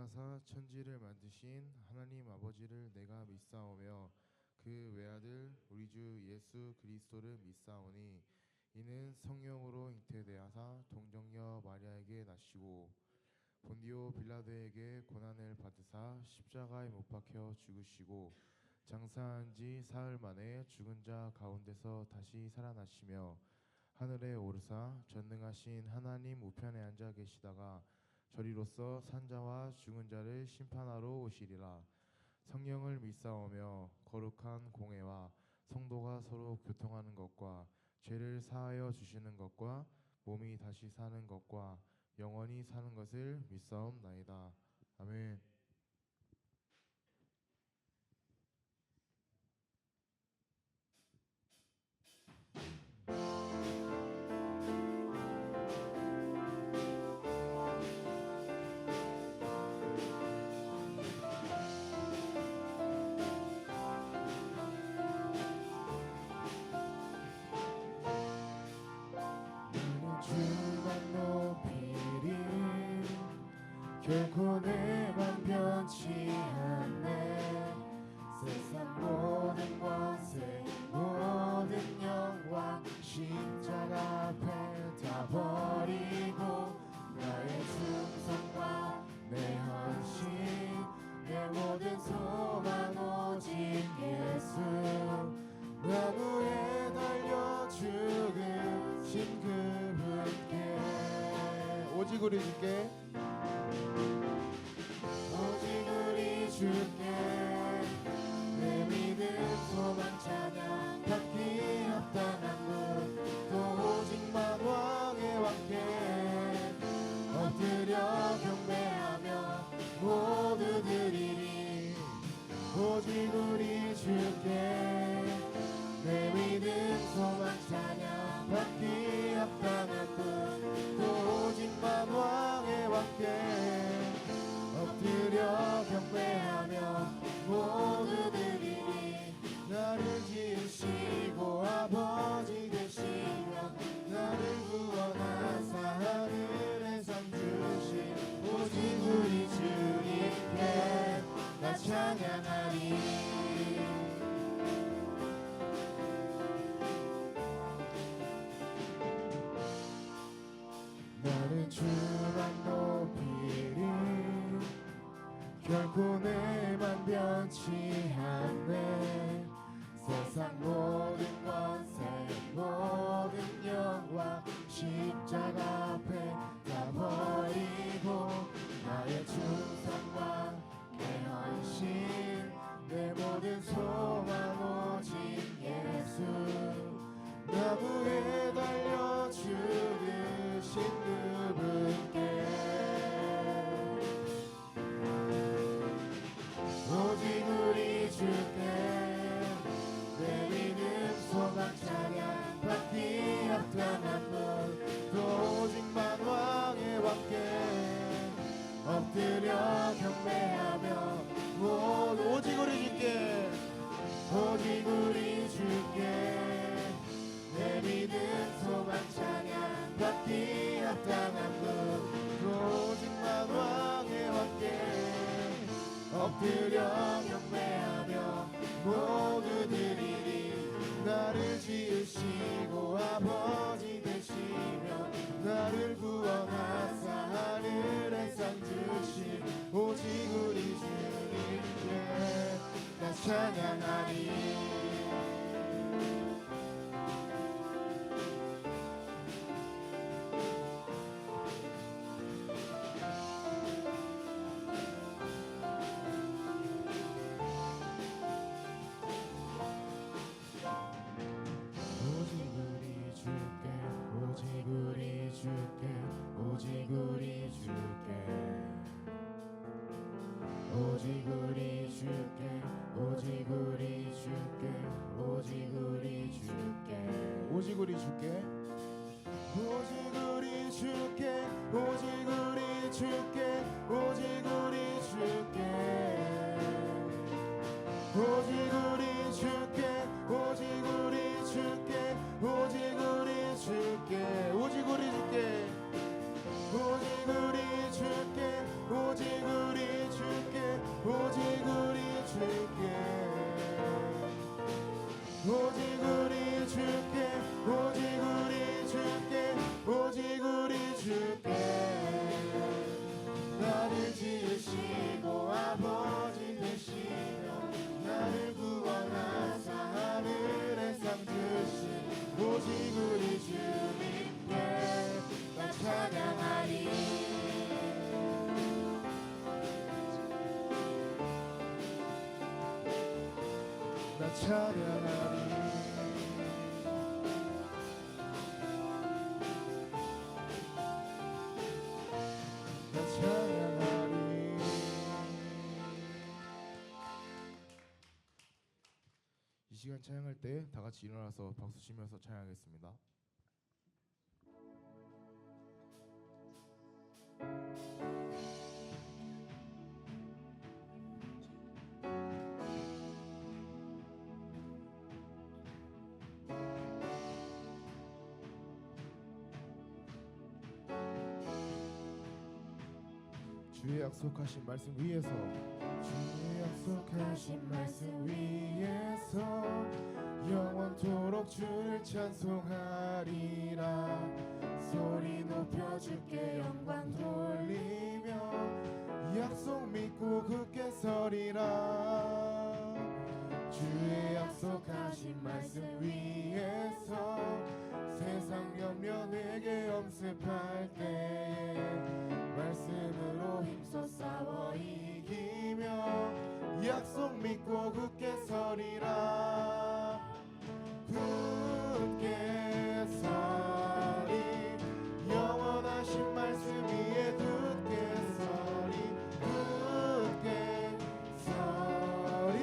하사 천지를 만드신 하나님 아버지를 내가 믿사오며 그 외아들 우리 주 예수 그리스도를 믿사오니 이는 성령으로 잉태되어서 동정녀 마리아에게 나시고 본디오 빌라도에게 고난을 받으사 십자가에 못 박혀 죽으시고 장사한 지 사흘 만에 죽은 자 가운데서 다시 살아나시며 하늘에 오르사 전능하신 하나님 우편에 앉아 계시다가 저리로서 산자와 죽은 자를 심판하러 오시리라. 성령을 믿사오며 거룩한 공회와 성도가 서로 교통하는 것과 죄를 사하여 주시는 것과 몸이 다시 사는 것과 영원히 사는 것을 믿사옵나이다. 아멘. 주만 높이리 결코 내만 변치 않네. 세상 모든 권세 모든 영광 십자가 앞에 다 버리고 나의 충성과 내 헌신 내 모든 소망 오직 예수. 나무에 달려 죽으신 그분께 오직 우리 주께 오직 우리 주께 내 믿음 소망 찬양 받기 합당한 분 또 오직만 왕의 왕께 엎드려 경배하며 모두 드리리. 오직 우리 주께 내 믿음 소망 찬양 받기 합당한 분또 오직만 왕의 왕께 엎드려 경배하며 모두 드리리. 나를 지으시고 아버지 되시며 나를 구원하사 하늘에 상 주신 오직 우리 주님께 나 찬양하리. 나는 주만 높이리 결코 내만 변치 않네. 세상 모든 권세 모든 영광 십자가 앞에 다 버리고 나의 충성과 내 헌신 내 모든 소망 오직 예수. 나무에 달려 죽으신 그분께 오직 우리 주께 내 믿음 소망 찬양 받기 합당한 분또 오직만 왕의 왕께 엎드려 경배하며 오직 우리 주께 오직 우리 주께 내 믿음 소망 찬양 받기 합당한 분또 오직만 왕의 왕께 엎드려 경배하며 모두 드리리. 나를 지으시고 아버지 되시며 나를 구원하사 하늘에 상 주신 오직 우리 주님께 나 찬양하리. 오직 우리 주께 오직 우리 주께 오직 우리 주께 오직 우리 주께 오직 우리 주께 오직 우리 주께 오직 우리 주께 오직 우리 주께 오직 우리 주께 오직 우리 주께 오직 우리 주께 오직 우리 주께 오직 우리 주께 오직 우리 주께 오직 우리 오직 우리 주께 오직 우리 주께 오직 우리 주께 오직 우리 주께 나를 지으시고 아버지 되시며 나를 구원하사 하늘에 상 드신 오직 우리 주님께 나 찬양하리 나 찬양하리 나 찬양하리 이 시간 찬양할 때 다 같이 일어나서 박수 치면서 찬양하겠습니다. 주의 약속하신 말씀 위에서 주의 약속하신 말씀 위에서 영원토록 주를 찬송하리라 소리 높여 주께 영광 돌리며 약속 믿고 굳게 서리라 주의 약속하신 말씀 위에서 세상 염려 내게 엄습할 때에 말씀으로 힘써 싸워 이기며 약속 믿고 굳게 서리라 굳게 서리 영원하신 말씀 위에 굳게 서리 굳게 서리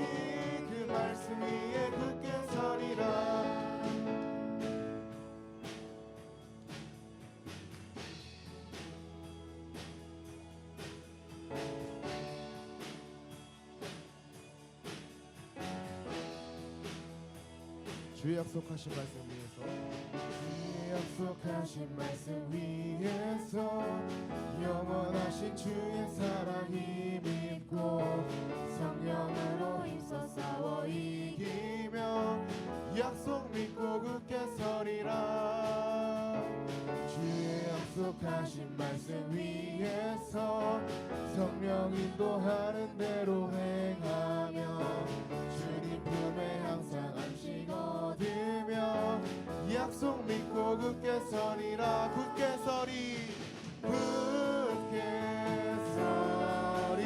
그 말씀 위에 굳게 서리라 주의 약속하신 말씀 위에서 주의 약속하신 말씀 위에서 영원하신 주의 사랑 힘입고 성령으로 힘써 싸워 이기며 약속 믿고 굳게 서리라 주의 약속하신 말씀 위에서 성령 인도하는 대로 행하며 주님 품에 항상 안식 얻으며 약속 믿고 굳게 서리라 굳게 서리 굳게 서리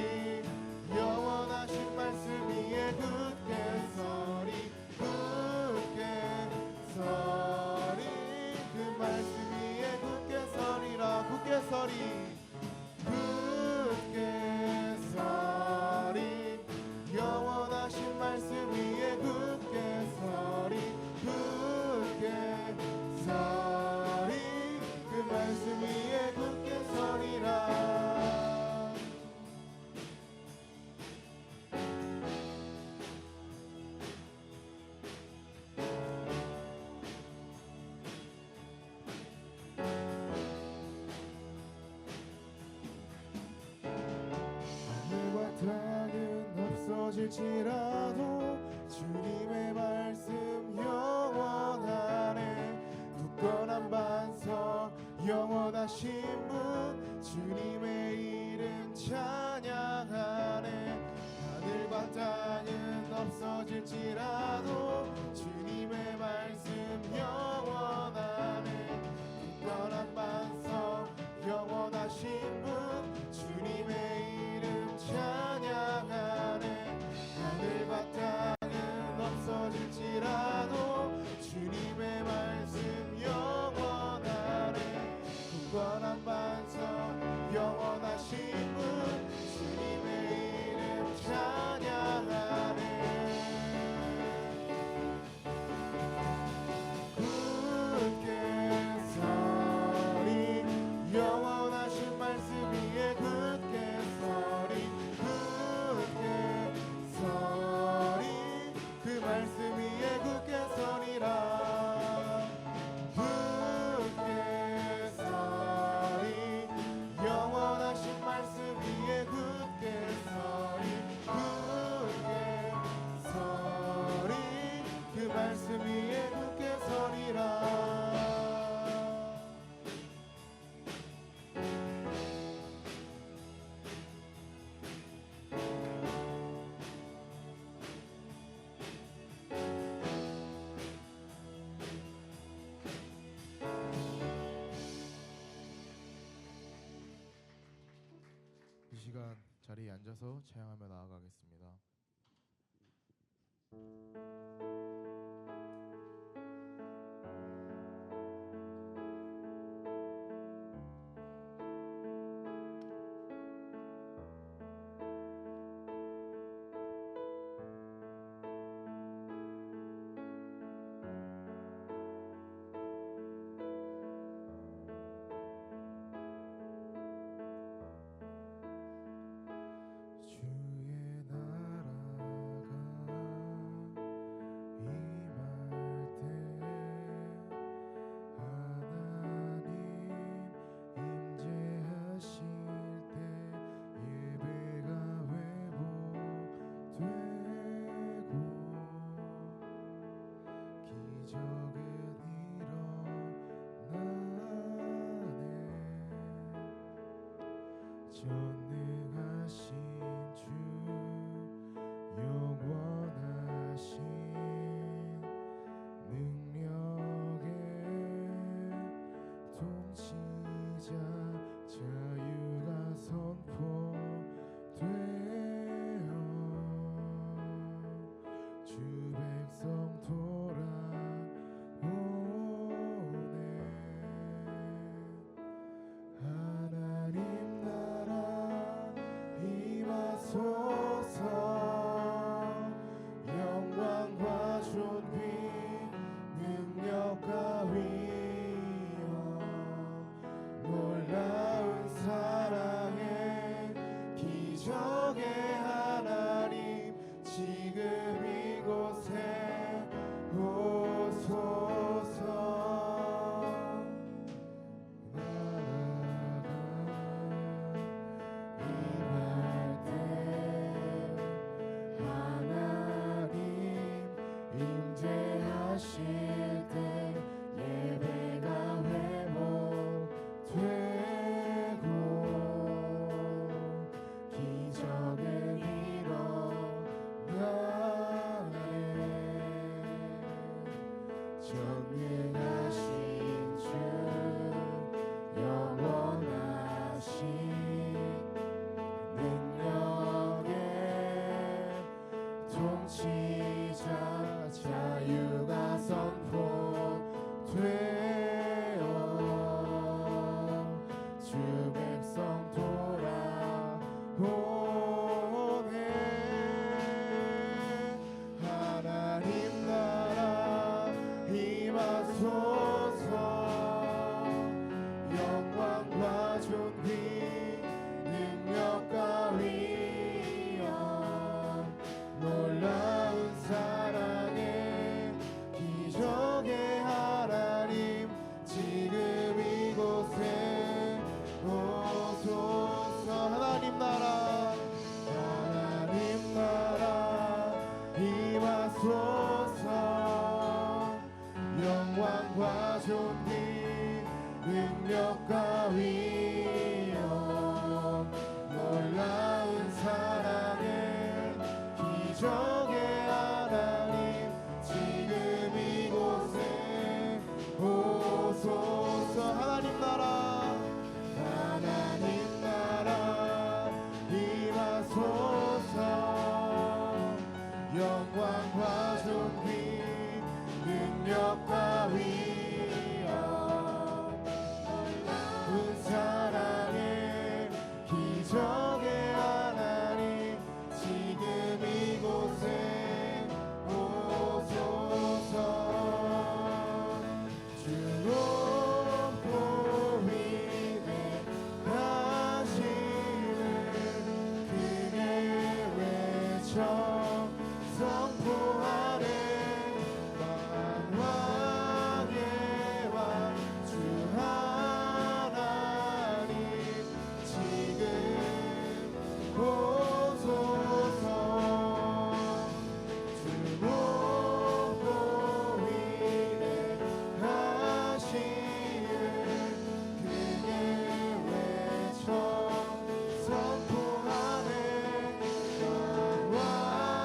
영원하신 말씀 위에 굳게 서리 굳게 서리 그 말씀 위에 굳게 서리라 굳게 서리 굳게 서리 영원하신 말씀 위에 굳게 서리 굳게 서리 그 말씀 위에 굳게 서리라 하늘과 땅은 없어질지라도 주님의 말씀 영원하네 굳건한 반석 영원하신 분 주님의 이름 찬양하네 하늘과 땅은 없어질지라도 주님의 말씀 영원하네 굳건한 반석 영원하신 분 주님의 이름 찬양하네 하늘과 땅 시간 자리에 앉아서 찬양하며 나아가겠습니다. 주의 나라가 임할 때 하나님 임재하실 때 예배가 회복되고 기적은 일어나네. 전능하신 주 영원하신 능력의 통치자 자유가 선포되어 주 백성 돌아오네. 하나님 나라 임하소서. 영광과 존귀 능력과 위엄 놀라운 사랑의 기적의 하나님 지금 이곳에 오소서. 나라가 임할 때 하나님 임재하실 때 예배가 회복되고 기적은 일어나네. 전능하신 주 영원하신 능력의 통치자 자유가 선포되어 주 백성 돌아오네. 하나님 나라 임하소서. 영광과 존귀 능력과 위엄 놀라운 사랑의 기적의 하나님 지금 이곳에 오소서. 하나님 나라 임하소서. 영광과 존귀 능력과 위엄 놀라운 사랑의 기적의 하나님 지금 이곳에 오소서. 하나님 나라 임하소서. 영광과 존귀 능력과 위엄 놀라운 사랑의 기적의 하나님 지금 이곳에 오소서. 주 높고 위대하시는 그의 외쳐 선포하네. 만왕의 왕 주 하나님 지금 오소서. 주 높고 위대하시는 그의 외쳐 선포하네. 만왕의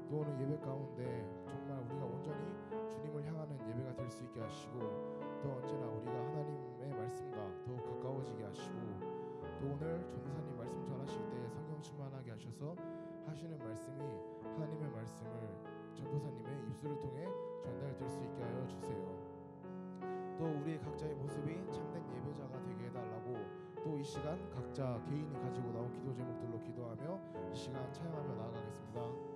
또 오늘 예배 가운데 정말 우리가 온전히 주님을 향하는 예배가 될 수 있게 하시고 또 언제나 우리가 하나님의 말씀과 더욱 가까워지게 하시고 또 오늘 전도사님 말씀 전하실 때 성령 충만하게 하셔서 하시는 말씀이 하나님의 말씀을 전도사님의 입술을 통해 전달될 수 있게 하여 주세요. 또 우리 각자의 모습이 참된 예배자가 되게 해달라고 또 이 시간 각자 개인이 가지고 나온 기도 제목들로 기도하며 이 시간 찬양하며 나아가겠습니다.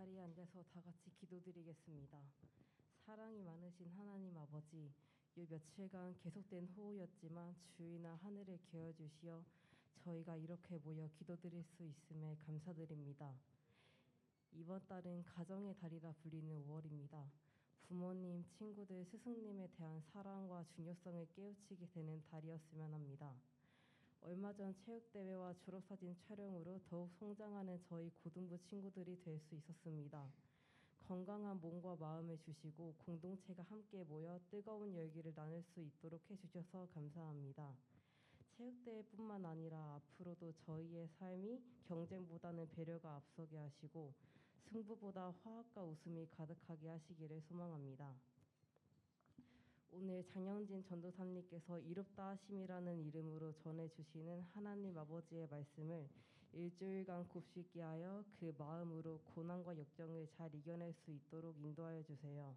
자리에 앉아서 다 같이 기도드리겠습니다. 사랑이 많으신 하나님 아버지, 요 며칠간 계속된 호우였지만 주위나 하늘을 개어주시어 저희가 이렇게 모여 기도드릴 수 있음에 감사드립니다. 이번 달은 가정의 달이라 불리는 5월입니다. 부모님, 친구들, 스승님에 대한 사랑과 중요성을 깨우치게 되는 달이었으면 합니다. 얼마 전 체육대회와 졸업사진 촬영으로 더욱 성장하는 저희 고등부 친구들이 될 수 있었습니다. 건강한 몸과 마음을 주시고 공동체가 함께 모여 뜨거운 열기를 나눌 수 있도록 해주셔서 감사합니다. 체육대회뿐만 아니라 앞으로도 저희의 삶이 경쟁보다는 배려가 앞서게 하시고 승부보다 화합과 웃음이 가득하게 하시기를 소망합니다. 오늘 장영진 전도사님께서 이롭다 하심이라는 이름으로 전해주시는 하나님 아버지의 말씀을 일주일간 곱씹 있게 하여 그 마음으로 고난과 역경을 잘 이겨낼 수 있도록 인도하여 주세요.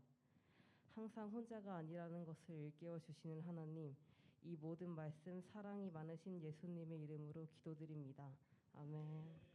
항상 혼자가 아니라는 것을 일깨워 주시는 하나님, 이 모든 말씀 사랑이 많으신 예수님의 이름으로 기도드립니다. 아멘.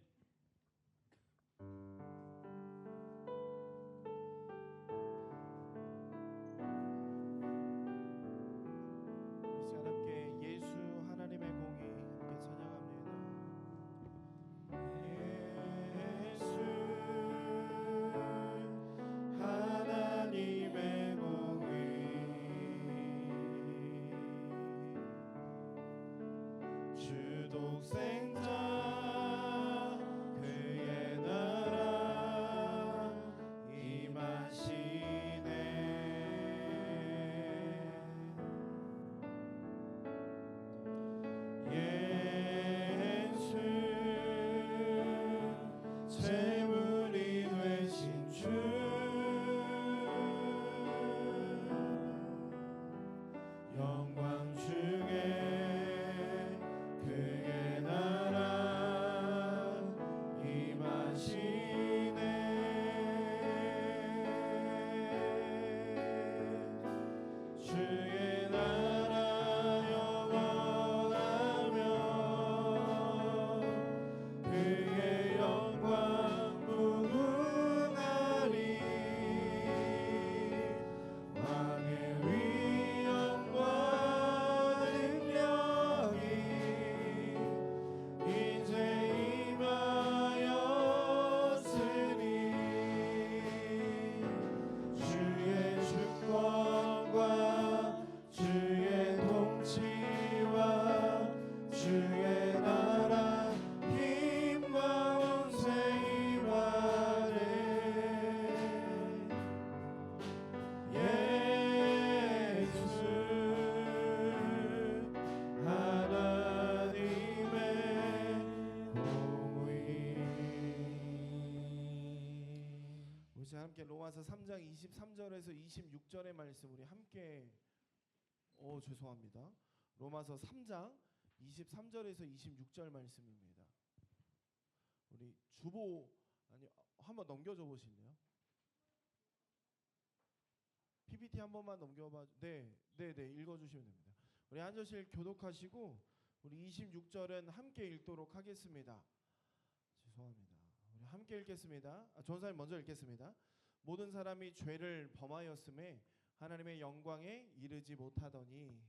함께 로마서 3장 23절에서 26절의 말씀 우리 함께 죄송합니다. 로마서 3장 23절에서 26절 말씀입니다. 우리 주보 한번 넘겨줘 보실래요? PPT 한 번만 넘겨봐. 네, 읽어주시면 됩니다. 우리 한 절씩 교독하시고 우리 26절은 함께 읽도록 하겠습니다. 죄송합니다. 우리 함께 읽겠습니다. 전사님 먼저 읽겠습니다. 모든 사람이 죄를 범하였음에 하나님의 영광에 이르지 못하더니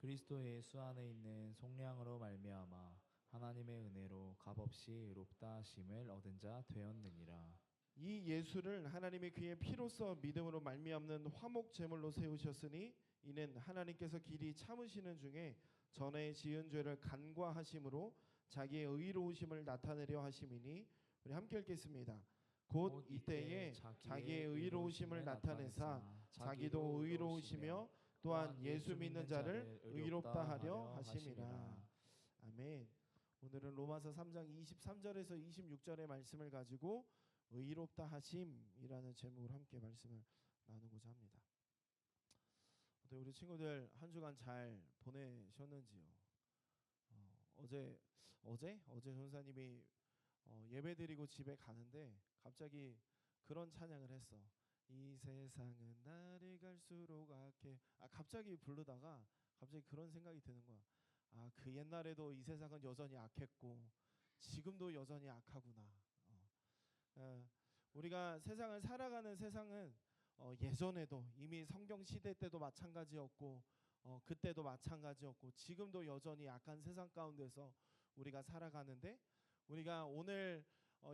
그리스도 예수 안에 있는 속량으로 말미암아 하나님의 은혜로 값없이 의롭다 하심을 얻은 자 되었느니라. 이 예수를 하나님이 그의 피로써 믿음으로 말미암는 화목 제물로 세우셨으니 이는 하나님께서 길이 참으시는 중에 전에 지은 죄를 간과하심으로 자기의 의로우심을 나타내려 하심이니 우리 함께 읽겠습니다. 곧 이때에 자기의 의로우심을 나타내사 자기도 의로우시며 또한 예수 믿는 자를 의롭다 하려 하심이라. 아멘. 오늘은 로마서 3장 23절에서 26절의 말씀을 가지고 의롭다 하심이라는 제목으로 함께 말씀을 나누고자 합니다. 우리 친구들 한 주간 잘 보내셨는지요? 어제 전사님이 예배드리고 집에 가는데 갑자기 그런 찬양을 했어. 이 세상은 나를 갈수록 악해. 갑자기 부르다가 갑자기 그런 생각이 드는 거야. 그 옛날에도 이 세상은 여전히 악했고 지금도 여전히 악하구나. 우리가 세상을 살아가는 세상은 예전에도 이미 성경 시대 때도 마찬가지였고 그때도 마찬가지였고 지금도 여전히 악한 세상 가운데서 우리가 살아가는데 우리가 오늘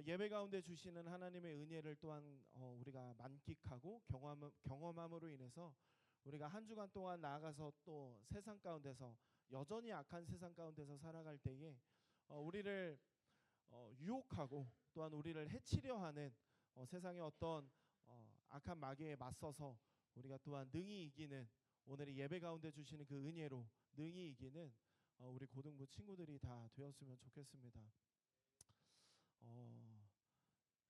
예배 가운데 주시는 하나님의 은혜를 또한 우리가 만끽하고 경험함으로 인해서 우리가 한 주간 동안 나아가서 또 세상 가운데서 여전히 악한 세상 가운데서 살아갈 때에 우리를 유혹하고 또한 우리를 해치려 하는 세상의 어떤 악한 마귀에 맞서서 우리가 또한 능히 이기는 오늘의 예배 가운데 주시는 그 은혜로 능히 이기는 우리 고등부 친구들이 다 되었으면 좋겠습니다.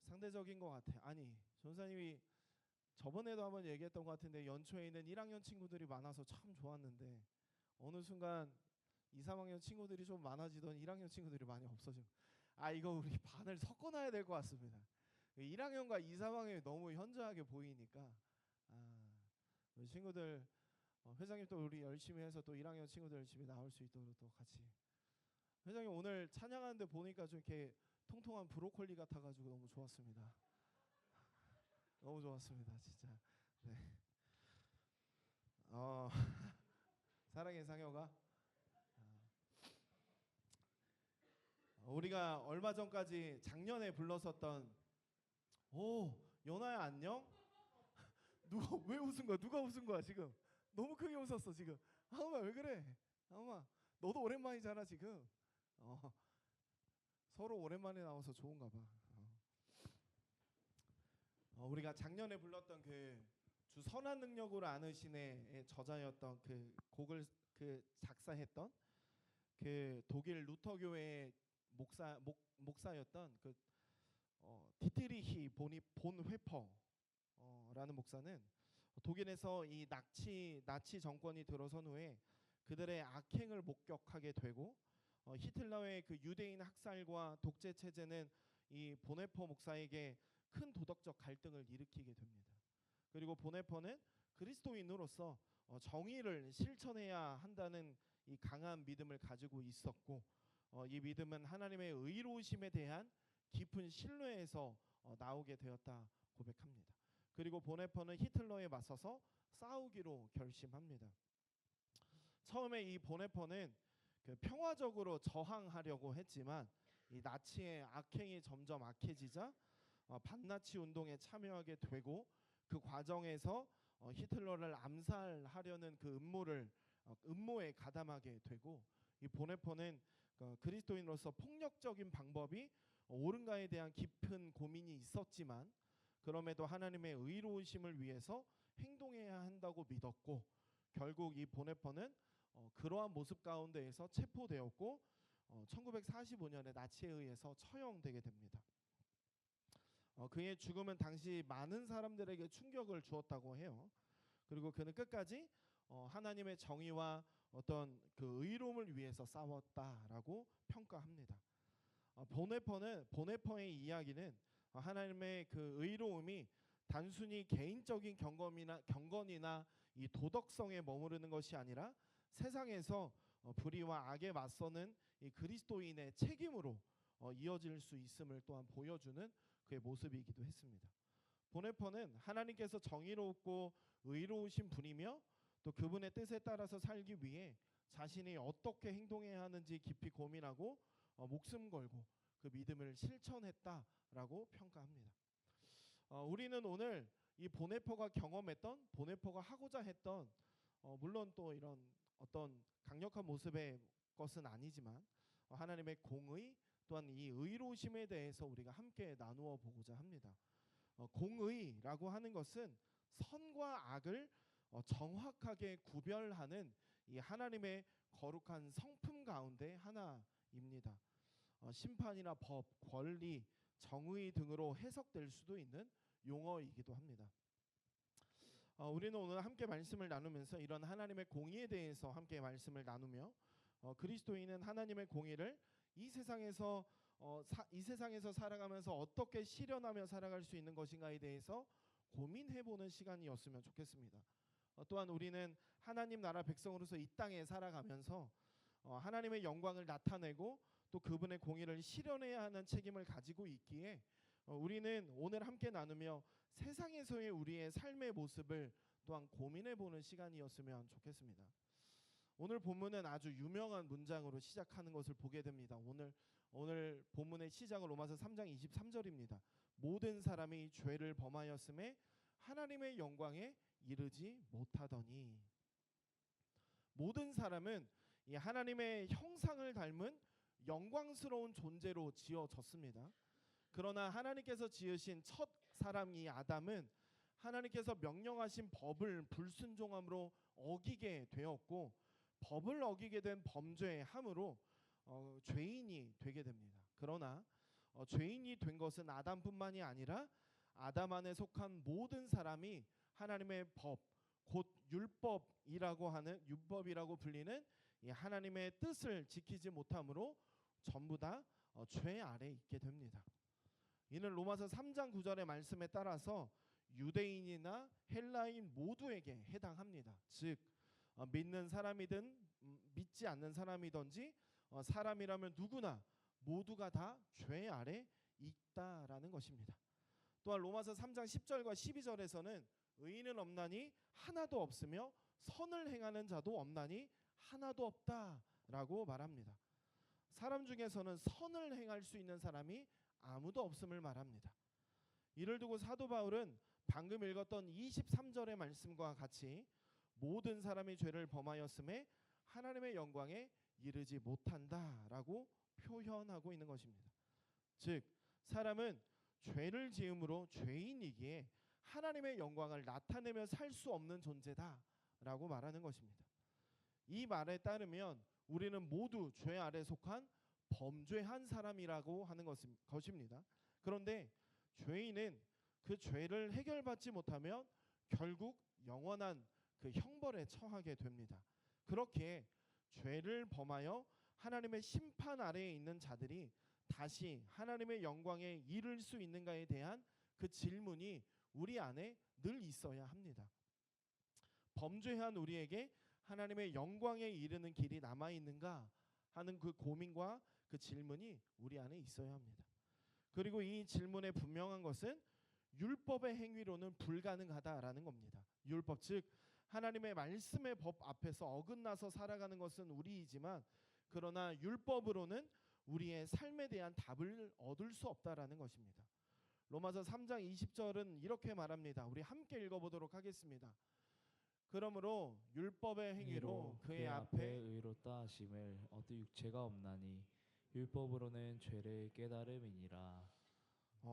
상대적인 것 같아. 아니 전사님이 저번에도 한번 얘기했던 것 같은데 연초에 있는 1학년 친구들이 많아서 참 좋았는데 어느 순간 2, 3학년 친구들이 좀 많아지던 1학년 친구들이 많이 없어져. 이거 우리 반을 섞어놔야 될 것 같습니다. 1학년과 2, 3학년이 너무 현저하게 보이니까 우리 친구들 회장님 또 우리 열심히 해서 또 1학년 친구들 집에 나올 수 있도록 또 같이. 회장님 오늘 찬양하는데 보니까 좀 이렇게 통통한 브로콜리 같아가지고 너무 좋았습니다. 너무 좋았습니다, 진짜. 네. 사랑의 상여가 우리가 얼마 전까지 작년에 불렀었던 연아야 안녕? 누가 왜 웃은 거야? 누가 웃은 거야 지금? 너무 크게 웃었어 지금. 하우마 왜 그래? 하우마 너도 오랜만이잖아 지금. 서로 오랜만에 나와서 좋은가 봐. 우리가 작년에 불렀던 그 주 선한 능력으로 아느시네의 저자였던 그 곡을 작사했던 그 독일 루터 교회의 목사였던 그 디트리히 본회퍼라는 목사는 독일에서 이 나치 정권이 들어선 후에 그들의 악행을 목격하게 되고 히틀러의 그 유대인 학살과 독재 체제는 이 본회퍼 목사에게 큰 도덕적 갈등을 일으키게 됩니다. 그리고 본회퍼는 그리스도인으로서 정의를 실천해야 한다는 이 강한 믿음을 가지고 있었고 이 믿음은 하나님의 의로우심에 대한 깊은 신뢰에서 나오게 되었다 고백합니다. 그리고 본회퍼는 히틀러에 맞서서 싸우기로 결심합니다. 처음에 이 본회퍼는 평화적으로 저항하려고 했지만 이 나치의 악행이 점점 악해지자 반나치 운동에 참여하게 되고 그 과정에서 히틀러를 암살하려는 그 음모에 가담하게 되고 이 본회퍼는 그리스도인으로서 폭력적인 방법이 옳은가에 대한 깊은 고민이 있었지만 그럼에도 하나님의 의로우심을 위해서 행동해야 한다고 믿었고 결국 이 본회퍼는 그러한 모습 가운데에서 체포되었고 1945년에 나치에 의해서 처형되게 됩니다. 그의 죽음은 당시 많은 사람들에게 충격을 주었다고 해요. 그리고 그는 끝까지 하나님의 정의와 어떤 그 의로움을 위해서 싸웠다라고 평가합니다. 본회퍼의 이야기는 하나님의 그 의로움이 단순히 개인적인 경건이나 이 도덕성에 머무르는 것이 아니라 세상에서 불의와 악에 맞서는 이 그리스도인의 책임으로 이어질 수 있음을 또한 보여주는 그의 모습이기도 했습니다. 본회퍼는 하나님께서 정의롭고 의로우신 분이며 또 그분의 뜻에 따라서 살기 위해 자신이 어떻게 행동해야 하는지 깊이 고민하고 목숨 걸고 그 믿음을 실천했다라고 평가합니다. 우리는 오늘 이 보네포가 경험했던, 보네포가 하고자 했던, 물론 또 이런 어떤 강력한 모습의 것은 아니지만 하나님의 공의 또한 이 의로우심에 대해서 우리가 함께 나누어 보고자 합니다. 공의라고 하는 것은 선과 악을 정확하게 구별하는 이 하나님의 거룩한 성품 가운데 하나입니다. 심판이나 법, 권리, 정의 등으로 해석될 수도 있는 용어이기도 합니다. 우리는 오늘 함께 말씀을 나누면서 이런 하나님의 공의에 대해서 함께 말씀을 나누며 그리스도인은 하나님의 공의를 이 세상에서 살아가면서 어떻게 실현하며 살아갈 수 있는 것인가에 대해서 고민해보는 시간이었으면 좋겠습니다. 또한 우리는 하나님 나라 백성으로서 이 땅에 살아가면서 하나님의 영광을 나타내고 또 그분의 공의를 실현해야 하는 책임을 가지고 있기에 우리는 오늘 함께 나누며 세상에서의 우리의 삶의 모습을 또한 고민해보는 시간이었으면 좋겠습니다. 오늘 본문은 아주 유명한 문장으로 시작하는 것을 보게 됩니다. 오늘 본문의 시작은 로마서 3장 23절입니다. 모든 사람이 죄를 범하였음에 하나님의 영광에 이르지 못하더니. 모든 사람은 이 하나님의 형상을 닮은 영광스러운 존재로 지어졌습니다. 그러나 하나님께서 지으신 첫 사람 이 아담은 하나님께서 명령하신 법을 불순종함으로 어기게 되었고, 법을 어기게 된 범죄의 함으로 죄인이 되게 됩니다. 그러나 죄인이 된 것은 아담뿐만이 아니라 아담 안에 속한 모든 사람이 하나님의 법, 곧 율법이라고 불리는 이 하나님의 뜻을 지키지 못함으로 전부 다 죄 아래 있게 됩니다. 이는 로마서 3장 9절의 말씀에 따라서 유대인이나 헬라인 모두에게 해당합니다. 즉 믿는 사람이든 믿지 않는 사람이든지 사람이라면 누구나 모두가 다 죄 아래 있다라는 것입니다. 또한 로마서 3장 10절과 12절에서는 의인은 없나니 하나도 없으며 선을 행하는 자도 없나니 하나도 없다라고 말합니다. 사람 중에서는 선을 행할 수 있는 사람이 아무도 없음을 말합니다. 이를 두고 사도 바울은 방금 읽었던 23절의 말씀과 같이 모든 사람이 죄를 범하였음에 하나님의 영광에 이르지 못한다라고 표현하고 있는 것입니다. 즉 사람은 죄를 지음으로 죄인이기에 하나님의 영광을 나타내며 살 수 없는 존재다라고 말하는 것입니다. 이 말에 따르면 우리는 모두 죄 아래 속한 범죄한 사람이라고 하는 것입니다. 그런데 죄인은 그 죄를 해결받지 못하면 결국 영원한 그 형벌에 처하게 됩니다. 그렇게 죄를 범하여 하나님의 심판 아래에 있는 자들이 다시 하나님의 영광에 이를 수 있는가에 대한 그 질문이 우리 안에 늘 있어야 합니다. 범죄한 우리에게 하나님의 영광에 이르는 길이 남아 있는가 하는 그 고민과 그 질문이 우리 안에 있어야 합니다. 그리고 이 질문의 분명한 것은 율법의 행위로는 불가능하다라는 겁니다. 율법 즉 하나님의 말씀의 법 앞에서 어긋나서 살아가는 것은 우리이지만 그러나 율법으로는 우리의 삶에 대한 답을 얻을 수 없다라는 것입니다. 로마서 3장 20절은 이렇게 말합니다. 우리 함께 읽어보도록 하겠습니다. 그러므로 율법의 행위로 그의 앞에 의롭다 하심을 얻을 육체가 없나니 율법으로는 죄를 깨달음이니라.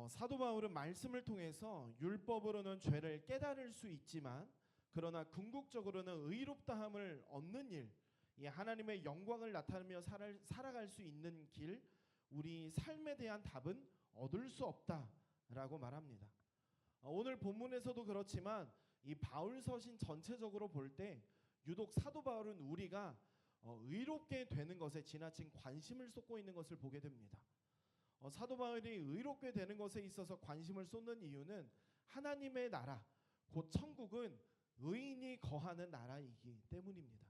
사도 바울은 말씀을 통해서 율법으로는 죄를 깨달을 수 있지만 그러나 궁극적으로는 의롭다함을 얻는 일, 이 하나님의 영광을 나타내며 살아갈 수 있는 길, 우리 삶에 대한 답은 얻을 수 없다라고 말합니다. 오늘 본문에서도 그렇지만 이 바울 서신 전체적으로 볼 때 유독 사도 바울은 우리가 의롭게 되는 것에 지나친 관심을 쏟고 있는 것을 보게 됩니다. 사도 바울이 의롭게 되는 것에 있어서 관심을 쏟는 이유는 하나님의 나라, 곧 천국은 의인이 거하는 나라이기 때문입니다.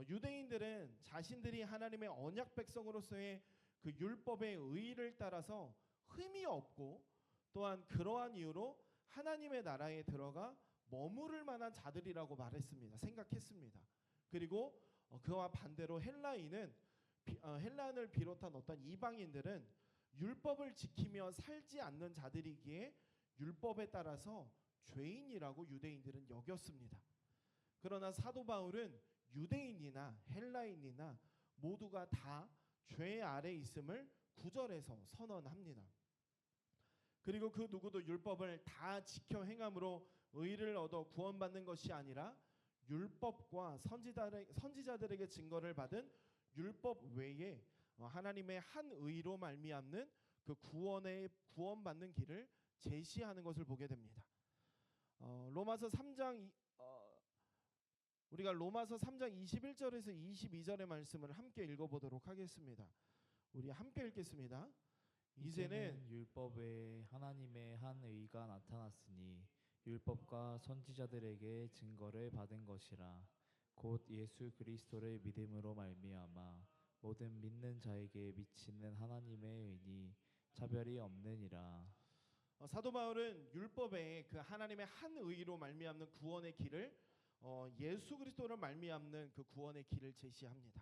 유대인들은 자신들이 하나님의 언약 백성으로서의 그 율법의 의의를 따라서 흠이 없고 또한 그러한 이유로 하나님의 나라에 들어가 머무를 만한 자들이라고 말했습니다. 생각했습니다. 그리고 그와 반대로 헬라인을 비롯한 어떤 이방인들은 율법을 지키며 살지 않는 자들이기에 율법에 따라서 죄인이라고 유대인들은 여겼습니다. 그러나 사도 바울은 유대인이나 헬라인이나 모두가 다 죄 아래 있음을 9절에서 선언합니다. 그리고 그 누구도 율법을 다 지켜 행함으로 의를 얻어 구원받는 것이 아니라 율법과 선지자들에게 증거를 받은 율법 외에 하나님의 한 의로 말미암는 그 구원받는 길을 제시하는 것을 보게 됩니다. 우리가 로마서 3장 21절에서 22절의 말씀을 함께 읽어보도록 하겠습니다. 우리 함께 읽겠습니다. 이제는 율법 외에 하나님의 한 의가 나타났으니 율법과 선지자들에게 증거를 받은 것이라. 곧 예수 그리스도를 믿음으로 말미암아 모든 믿는 자에게 미치는 하나님의 의니 차별이 없느니라. 사도 바울은 율법의 그 하나님의 한 의로 말미암는 구원의 길을 예수 그리스도를 말미암는 그 구원의 길을 제시합니다.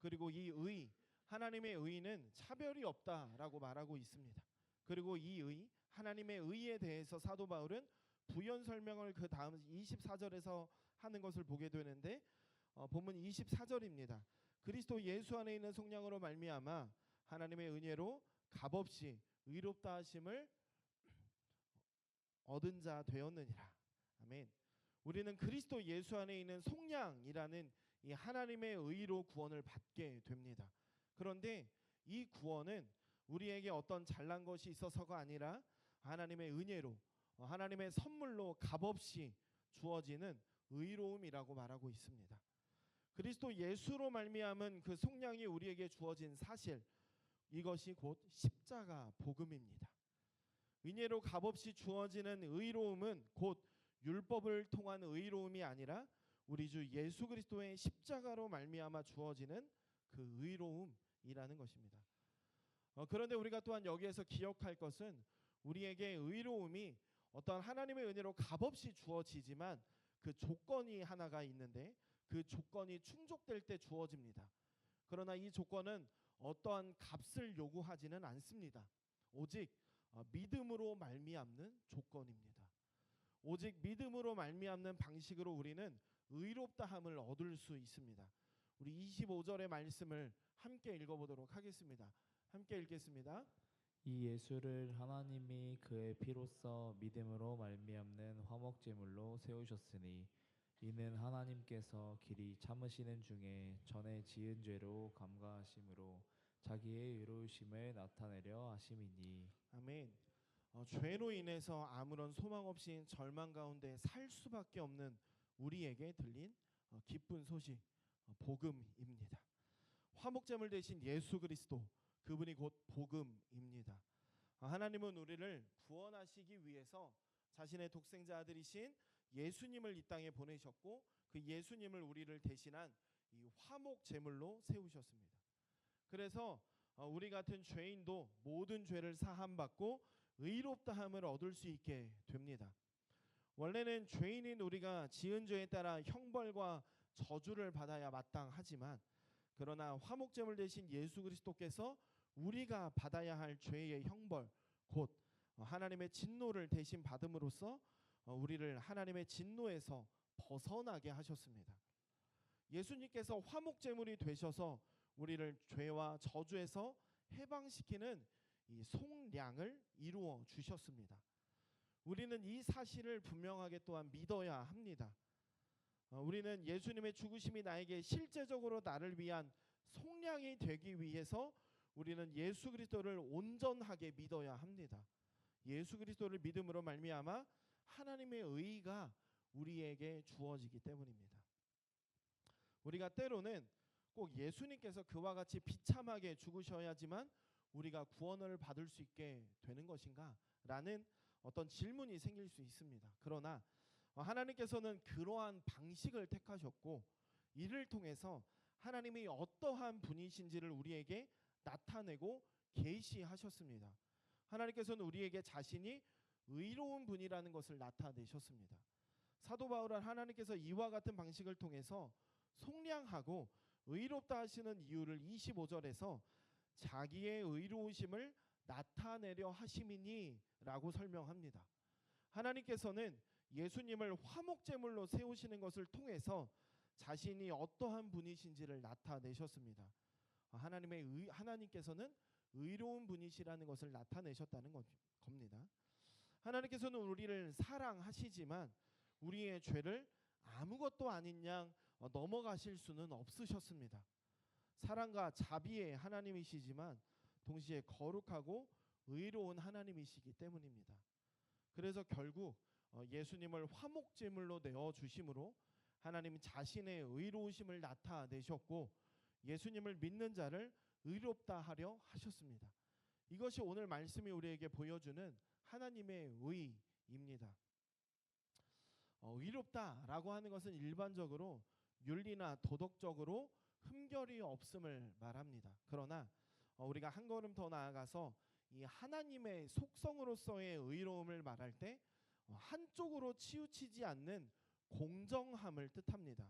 그리고 이 의, 하나님의 의는 차별이 없다라고 말하고 있습니다. 그리고 이 의, 하나님의 의에 대해서 사도 바울은 부연 설명을 그 다음 24절에서 하는 것을 보게 되는데 본문 24절입니다. 그리스도 예수 안에 있는 속량으로 말미암아 하나님의 은혜로 값없이 의롭다 하심을 얻은 자 되었느니라. 아멘. 우리는 그리스도 예수 안에 있는 속량이라는 이 하나님의 의로 구원을 받게 됩니다. 그런데 이 구원은 우리에게 어떤 잘난 것이 있어서가 아니라 하나님의 은혜로 하나님의 선물로 값없이 주어지는 의로움이라고 말하고 있습니다. 그리스도 예수로 말미암은 그 속량이 우리에게 주어진 사실, 이것이 곧 십자가 복음입니다. 은혜로 값없이 주어지는 의로움은 곧 율법을 통한 의로움이 아니라 우리 주 예수 그리스도의 십자가로 말미암아 주어지는 그 의로움이라는 것입니다. 그런데 우리가 또한 여기에서 기억할 것은 우리에게 의로움이 어떤 하나님의 은혜로 값없이 주어지지만 그 조건이 하나가 있는데 그 조건이 충족될 때 주어집니다. 그러나 이 조건은 어떠한 값을 요구하지는 않습니다. 오직 믿음으로 말미암는 조건입니다. 오직 믿음으로 말미암는 방식으로 우리는 의롭다함을 얻을 수 있습니다. 우리 25절의 말씀을 함께 읽어보도록 하겠습니다. 함께 읽겠습니다. 이 예수를 하나님이 그의 피로써 믿음으로 말미암는 화목제물로 세우셨으니 이는 하나님께서 길이 참으시는 중에 전에 지은 죄로 감가하심으로 자기의 의로우심을 나타내려 하심이니. 아멘. 죄로 인해서 아무런 소망 없이 절망 가운데 살 수밖에 없는 우리에게 들린 기쁜 소식, 복음입니다. 화목제물 대신 예수 그리스도, 그분이 곧 복음입니다. 하나님은 우리를 구원하시기 위해서 자신의 독생자 아들이신 예수님을 이 땅에 보내셨고 그 예수님을 우리를 대신한 이 화목제물로 세우셨습니다. 그래서 우리 같은 죄인도 모든 죄를 사함받고 의롭다함을 얻을 수 있게 됩니다. 원래는 죄인인 우리가 지은 죄에 따라 형벌과 저주를 받아야 마땅하지만 그러나 화목제물 대신 예수 그리스도께서 우리가 받아야 할 죄의 형벌, 곧 하나님의 진노를 대신 받음으로써 우리를 하나님의 진노에서 벗어나게 하셨습니다. 예수님께서 화목제물이 되셔서 우리를 죄와 저주에서 해방시키는 이 속량을 이루어 주셨습니다. 우리는 이 사실을 분명하게 또한 믿어야 합니다. 우리는 예수님의 죽으심이 나에게 실제적으로 나를 위한 속량이 되기 위해서 우리는 예수 그리스도를 온전하게 믿어야 합니다. 예수 그리스도를 믿음으로 말미암아 하나님의 의가 우리에게 주어지기 때문입니다. 우리가 때로는 꼭 예수님께서 그와 같이 비참하게 죽으셔야지만 우리가 구원을 받을 수 있게 되는 것인가? 라는 어떤 질문이 생길 수 있습니다. 그러나 하나님께서는 그러한 방식을 택하셨고 이를 통해서 하나님이 어떠한 분이신지를 우리에게 나타내고 계시하셨습니다. 하나님께서는 우리에게 자신이 의로운 분이라는 것을 나타내셨습니다. 사도 바울은 하나님께서 이와 같은 방식을 통해서 속량하고 의롭다 하시는 이유를 25절에서 자기의 의로우심을 나타내려 하심이니라고 설명합니다. 하나님께서는 예수님을 화목제물로 세우시는 것을 통해서 자신이 어떠한 분이신지를 나타내셨습니다. 하나님께서는 의로운 분이시라는 것을 나타내셨다는 겁니다. 하나님께서는 우리를 사랑하시지만 우리의 죄를 아무것도 아닌 양 넘어가실 수는 없으셨습니다. 사랑과 자비의 하나님이시지만 동시에 거룩하고 의로운 하나님이시기 때문입니다. 그래서 결국 예수님을 화목제물로 내어 주심으로 하나님 자신의 의로우심을 나타내셨고 예수님을 믿는 자를 의롭다 하려 하셨습니다. 이것이 오늘 말씀이 우리에게 보여주는 하나님의 의입니다. 의롭다라고 하는 것은 일반적으로 윤리나 도덕적으로 흠결이 없음을 말합니다. 그러나 우리가 한 걸음 더 나아가서 이 하나님의 속성으로서의 의로움을 말할 때 한쪽으로 치우치지 않는 공정함을 뜻합니다.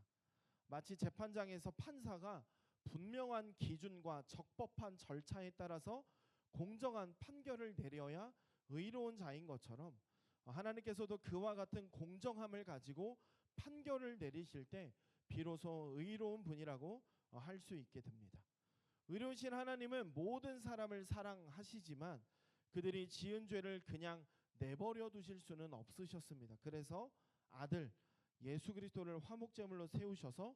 마치 재판장에서 판사가 분명한 기준과 적법한 절차에 따라서 공정한 판결을 내려야 의로운 자인 것처럼 하나님께서도 그와 같은 공정함을 가지고 판결을 내리실 때 비로소 의로운 분이라고 할 수 있게 됩니다. 의로우신 하나님은 모든 사람을 사랑하시지만 그들이 지은 죄를 그냥 내버려 두실 수는 없으셨습니다. 그래서 아들 예수 그리스도를 화목제물로 세우셔서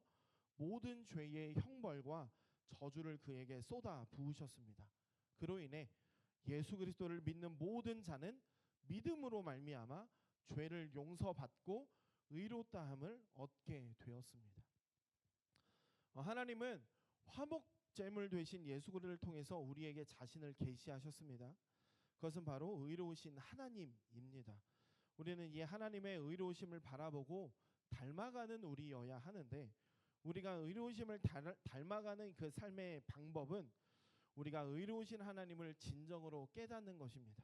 모든 죄의 형벌과 저주를 그에게 쏟아 부으셨습니다. 그로 인해 예수 그리스도를 믿는 모든 자는 믿음으로 말미암아 죄를 용서받고 의롭다함을 얻게 되었습니다. 하나님은 화목제물 되신 예수 그리스도를 통해서 우리에게 자신을 계시하셨습니다. 그것은 바로 의로우신 하나님입니다. 우리는 이 하나님의 의로우심을 바라보고 닮아가는 우리여야 하는데 우리가 의로우심을 닮아가는 그 삶의 방법은 우리가 의로우신 하나님을 진정으로 깨닫는 것입니다.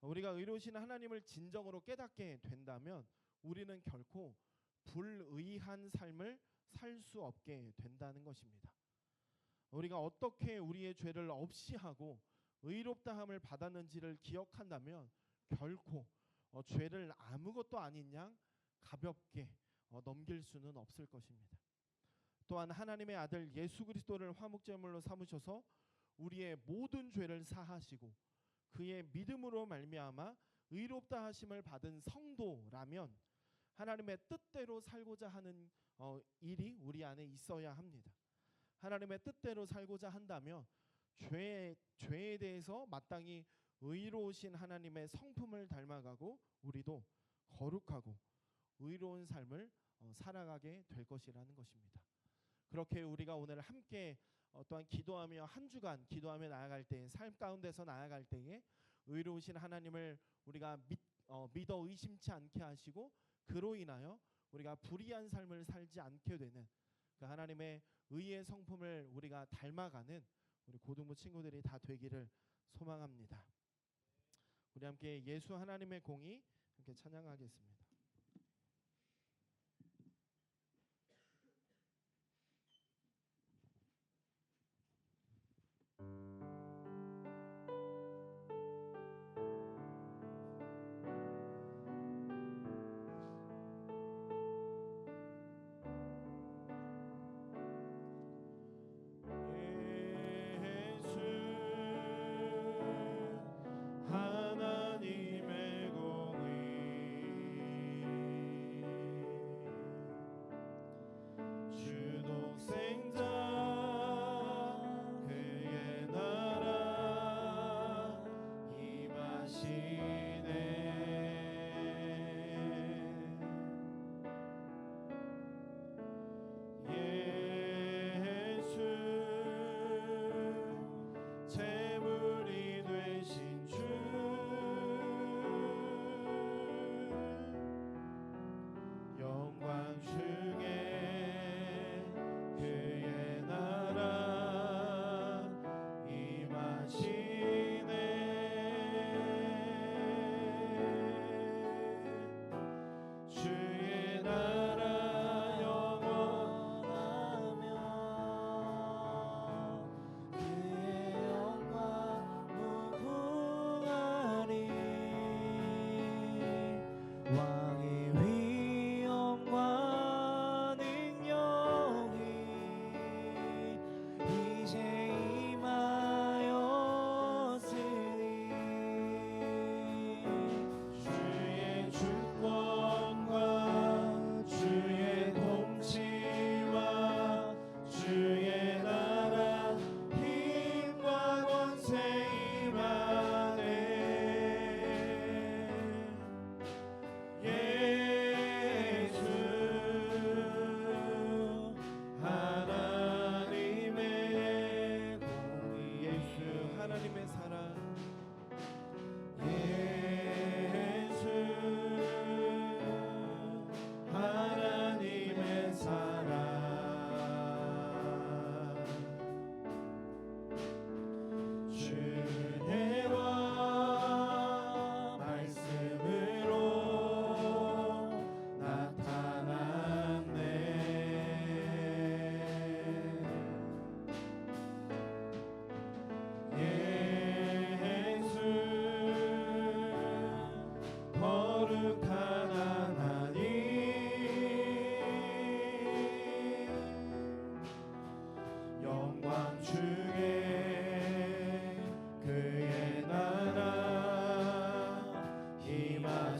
우리가 의로우신 하나님을 진정으로 깨닫게 된다면 우리는 결코 불의한 삶을 살 수 없게 된다는 것입니다. 우리가 어떻게 우리의 죄를 없이 하고 의롭다함을 받았는지를 기억한다면 결코 죄를 아무것도 아닌 양 가볍게 넘길 수는 없을 것입니다. 또한 하나님의 아들 예수 그리스도를 화목제물로 삼으셔서 우리의 모든 죄를 사하시고 그의 믿음으로 말미암아 의롭다 하심을 받은 성도라면 하나님의 뜻대로 살고자 하는 일이 우리 안에 있어야 합니다. 하나님의 뜻대로 살고자 한다면 죄에 대해서 마땅히 의로우신 하나님의 성품을 닮아가고 우리도 거룩하고 의로운 삶을 살아가게 될 것이라는 것입니다. 그렇게 우리가 오늘 함께 또한 기도하며 한 주간 기도하며 나아갈 때 삶 가운데서 나아갈 때에 의로우신 하나님을 우리가 믿어 의심치 않게 하시고 그로 인하여 우리가 불의한 삶을 살지 않게 되는 그 하나님의 의의 성품을 우리가 닮아가는 우리 고등부 친구들이 다 되기를 소망합니다. 우리 함께 예수 하나님의 공의 함께 찬양하겠습니다. 하나님의 공의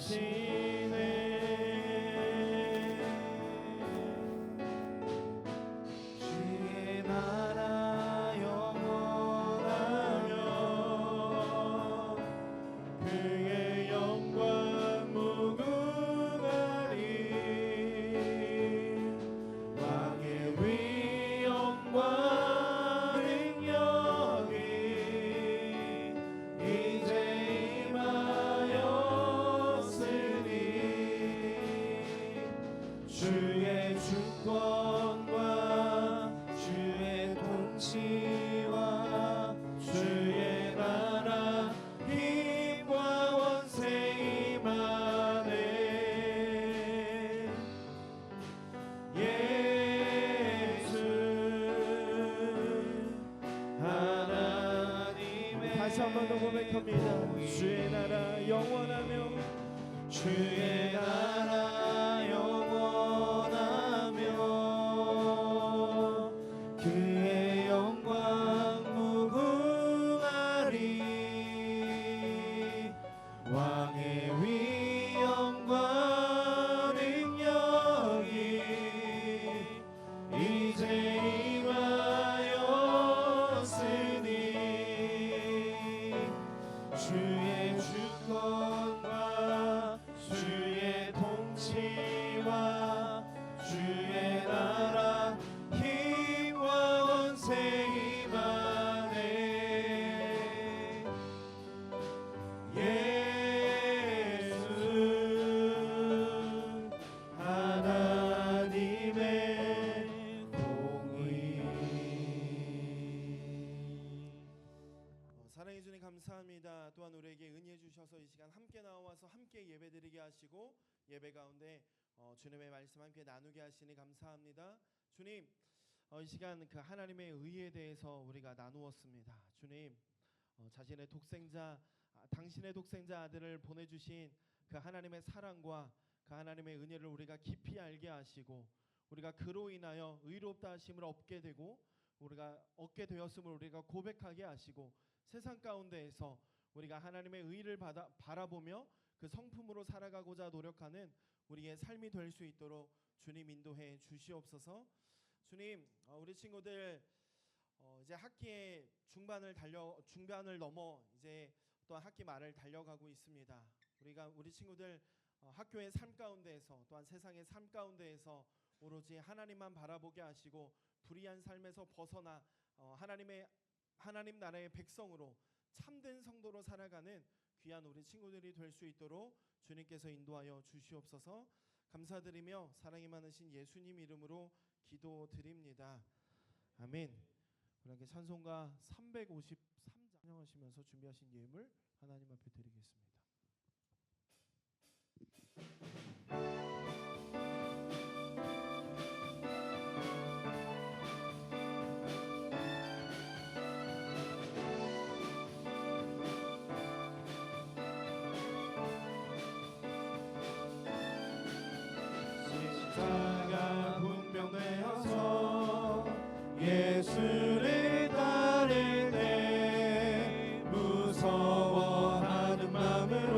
하시네. 주의 나라 영원하며 그의 영광 무궁하리. 왕의 위엄과 능력이 이제 임하였으니 주의 주권과 주의 통치와 주의 나라 힘과 원세 임하네. 예수 하나님의 다시 한 번 더 고백합니다. 주의 나라 영원하며 주의 나라 영원하며 그의 영광 무궁하리. 왕의 위엄과 능력이 이제 임하였으니 주의 주권과 주의 통치와 주의 나라 힘과 원세 임하네. 예수 하나님의 공의. 사랑해 주님 감사합니다. 또한 우리에게 은혜 주셔서 이 시간 함께 나와서 함께 예배드리게 하시고 예배 가운데 주님의 말씀 함께 나누게 하시니 감사합니다. 주님, 이 시간 그 하나님의 의에 대해서 우리가 나누었습니다. 주님, 자신의 독생자 당신의 독생자 아들을 보내주신 그 하나님의 사랑과 그 하나님의 은혜를 우리가 깊이 알게 하시고 우리가 그로 인하여 의롭다 하심을 얻게 되고 우리가 얻게 되었음을 우리가 고백하게 하시고 세상 가운데에서 우리가 하나님의 의를 바라보며 그 성품으로 살아가고자 노력하는 우리의 삶이 될 수 있도록 주님 인도해 주시옵소서. 주님, 우리 친구들 이제 학기의 중반을 넘어 이제 또한 학기 말을 달려가고 있습니다. 우리 친구들 학교의 삶 가운데에서 또한 세상의 삶 가운데에서 오로지 하나님만 바라보게 하시고 불의한 삶에서 벗어나 하나님 나라의 백성으로 참된 성도로 살아가는 귀한 우리 친구들이 될 수 있도록 주님께서 인도하여 주시옵소서. 감사드리며 사랑이 많으신 예수님 이름으로 기도드립니다. 아멘. 우리 함께 찬송가 353장 찬양하시면서 준비하신 예물 하나님 앞에 드리겠습니다. 십자가 분명되어서 예수를 따를 때 무서워하는 마음으로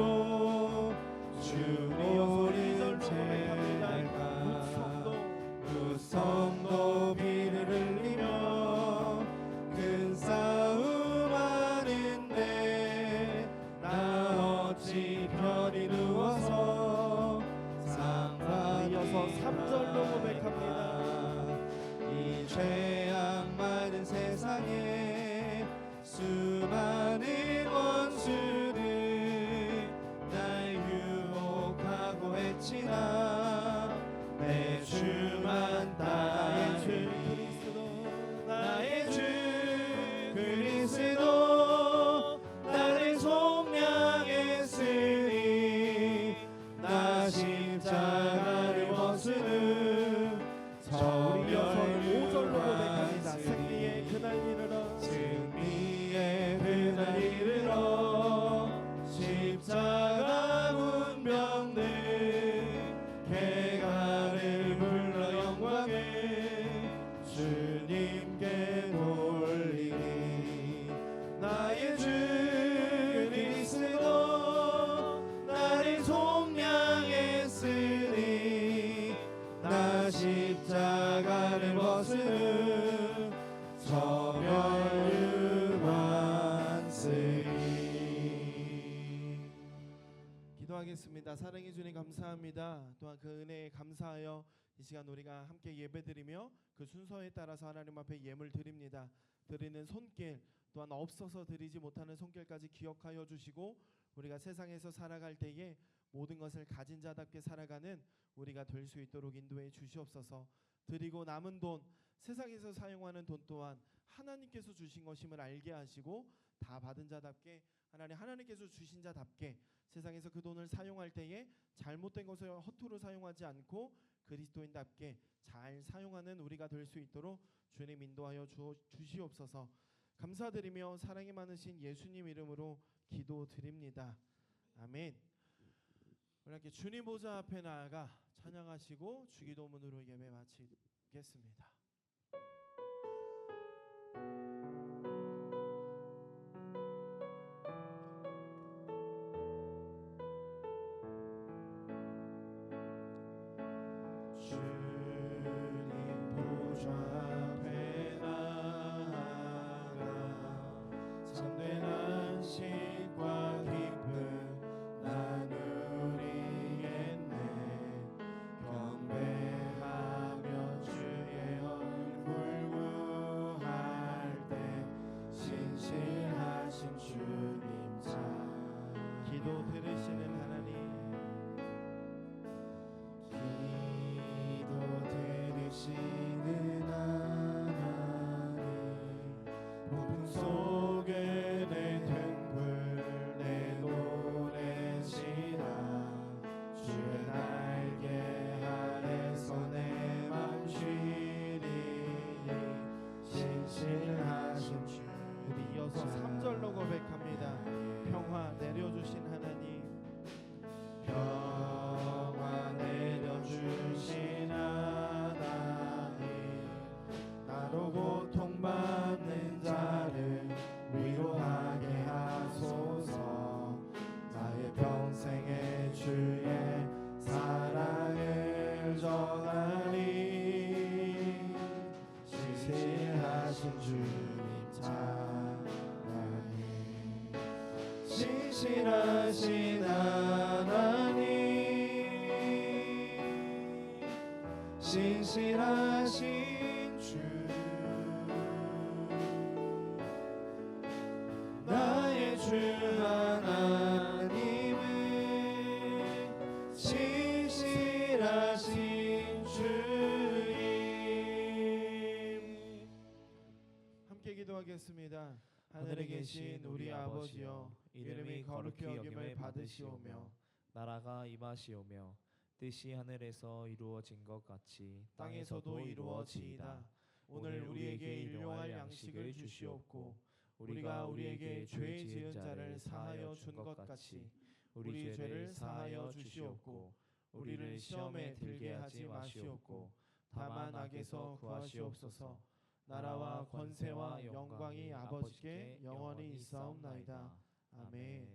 기도하겠습니다. 사랑해 주님 감사합니다. 또한 그 은혜에 감사하여 이 시간 우리가 함께 예배드리며 그 순서에 따라서 하나님 앞에 예물 드립니다. 드리는 손길 또한 없어서 드리지 못하는 손길까지 기억하여 주시고 우리가 세상에서 살아갈 때에 모든 것을 가진 자답게 살아가는 우리가 될 수 있도록 인도해 주시옵소서. 드리고 남은 돈, 세상에서 사용하는 돈 또한 하나님께서 주신 것임을 알게 하시고 다 받은 자답게 하나님께서 주신 자답게 세상에서 그 돈을 사용할 때에 잘못된 것을 허투루 사용하지 않고 그리스도인답게 잘 사용하는 우리가 될 수 있도록 주님 인도하여 주시옵소서. 감사드리며 사랑이 많으신 예수님 이름으로 기도드립니다. 아멘. 우리 함께 주님 보좌 앞에 나아가 찬양하시고 주기도문으로 예배 마치겠습니다. 주님 보좌 앞에 나아가 참된 안식과 기쁨 나누리겠네. 경배하며 주의 얼굴 구할 때 신실하신 주님 참 기도 들으시는 하나님, 들으시는 하나님, 폭풍 속에 내 등불 내노래시라. 주의 날개 아래서 내 맘 쉬리니 신실하신 주. 우리 이어서 3절로 고백합니다. 평화 내려주신 하나님, 평화 내려주신 하나님, 나로 고통받는 자를 위로하게 하소서. 나의 평생에 주의 사랑을 전하리. 신실하신 주님 찬양이. 신실하신 하나님, 신실하신 주, 나의 주 하나님은 신실하신 주님. 함께 기도하겠습니다. 하늘에 계신 우리 아버지여, 이름이 거룩히 여김을 받으시오며 나라가 임하시오며 뜻이 하늘에서 이루어진 것 같이 땅에서도 이루어지이다. 오늘 우리에게 일용할 양식을 주시옵고 우리가 우리에게 죄 지은 자를 사하여 준 것 같이 우리 죄를 사하여 주시옵고 우리를 시험에 들게 하지 마시옵고 다만 악에서 구하시옵소서. 나라와 권세와 영광이 아버지께 영원히 있사옵나이다. 아멘.